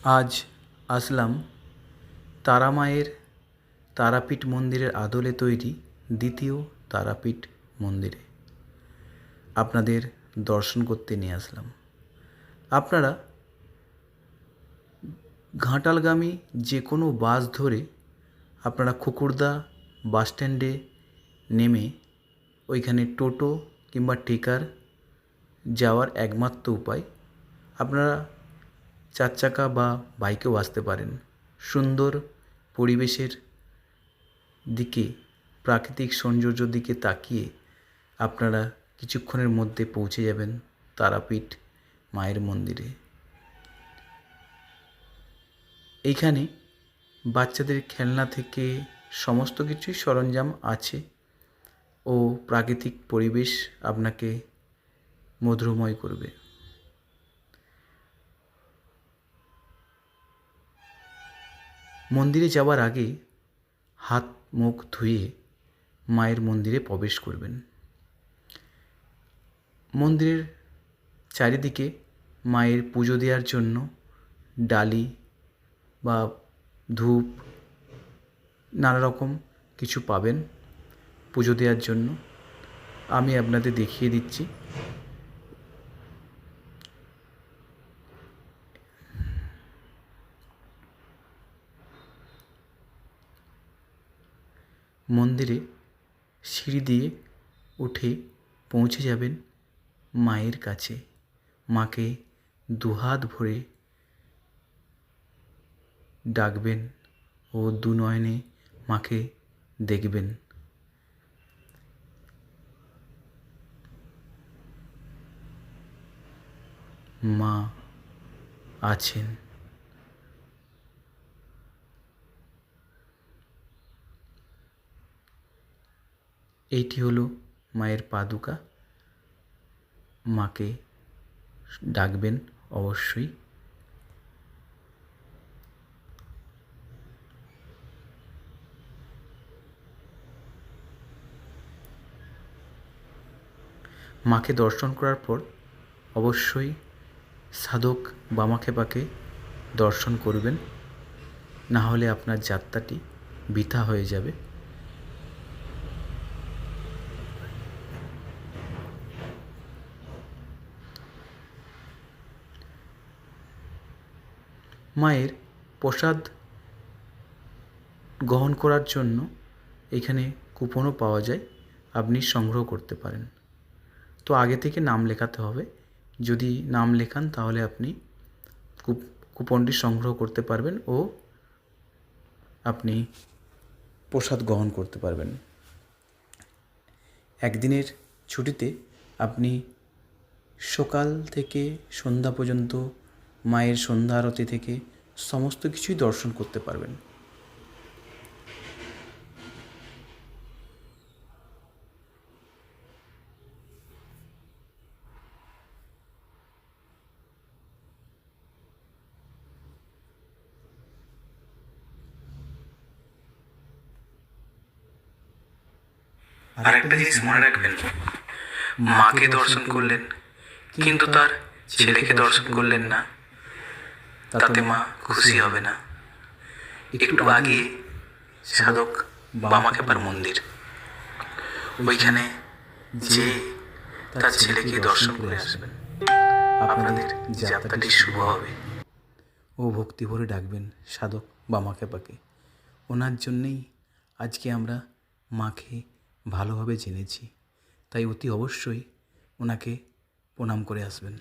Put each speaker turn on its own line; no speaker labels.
আজ আসলাম তারা মায়ের তারাপীঠ মন্দিরের আদলে তৈরি দ্বিতীয় তারাপীঠ মন্দিরে আপনাদের দর্শন করতে নিয়ে আসলাম। আপনারা ঘাটালগামী যে কোনো বাস ধরে আপনারা খুকুরদা বাস স্ট্যান্ডে নেমে ওইখানে টোটো কিংবা টেকার যাওয়ার একমাত্র উপায়। আপনারা চার চাকা বা বাইকেও আসতে পারেন। সুন্দর পরিবেশের দিকে, প্রাকৃতিক সৌন্দর্যের দিকে তাকিয়ে আপনারা কিছুক্ষণের মধ্যে পৌঁছে যাবেন তারাপীঠ মায়ের মন্দিরে। এইখানে বাচ্চাদের খেলনা থেকে সমস্ত কিছুই সরঞ্জাম আছে ও প্রাকৃতিক পরিবেশ আপনাকে মধুরময় করবে। মন্দিরে যাওয়ার আগে হাত মুখ ধুয়ে মায়ের মন্দিরে প্রবেশ করবেন। মন্দিরের চারিদিকে মায়ের পুজো দেওয়ার জন্য ডালি বা ধূপ নানা রকম কিছু পাবেন পুজো দেওয়ার জন্য। আমি আপনাদের দেখিয়ে দিচ্ছি। মন্দিরে সিঁড়ি দিয়ে উঠে পৌঁছে যাবেন মায়ের কাছে। মাকে দুহাত ভরে ডাকবেন ও দুনয়নে মাকে দেখবেন। মা আছেন। এইটি হলো মায়ের পাদুকা। মাকে ডাকবেন অবশ্যই। মাকে দর্শন করার পর অবশ্যই সাধক বামাখ্যাপাকে দর্শন করবেন, না হলে আপনার যাত্রাটি বৃথা হয়ে যাবে। মায়ের প্রসাদ গ্রহণ করার জন্য এখানে কুপনও পাওয়া যায়, আপনি সংগ্রহ করতে পারেন। তো আগে থেকে নাম লেখাতে হবে। যদি নাম লেখান তাহলে আপনি কুপনটি সংগ্রহ করতে পারবেন ও আপনি প্রসাদ গ্রহণ করতে পারবেন। একদিনের ছুটিতে আপনি সকাল থেকে সন্ধ্যা পর্যন্ত মায়ের সন্ধ্যা আরতি থেকে সমস্ত কিছুই দর্শন করতে পারবেন।
আর একটা জিনিস মনে রাখবেন, মাকে দর্শন করলেন কিন্তু তার ছেলেকে দর্শন করলেন না, তাতে মা খুশি হবে না। একটু আগে সাধক বামাখ্যাপার মন্দির, ওইখানে যে তার ছেলেকে দর্শন করে আসবেন, আপনাদের যাত্রাটি শুভ হবে।
ও ভক্তি ভরে ডাকবেন সাধক বামাখ্যাপাকে। ওনার জন্যেই আজকে আমরা মাকে ভালোভাবে জেনেছি, তাই অতি অবশ্যই ওনাকে প্রণাম করে আসবেন।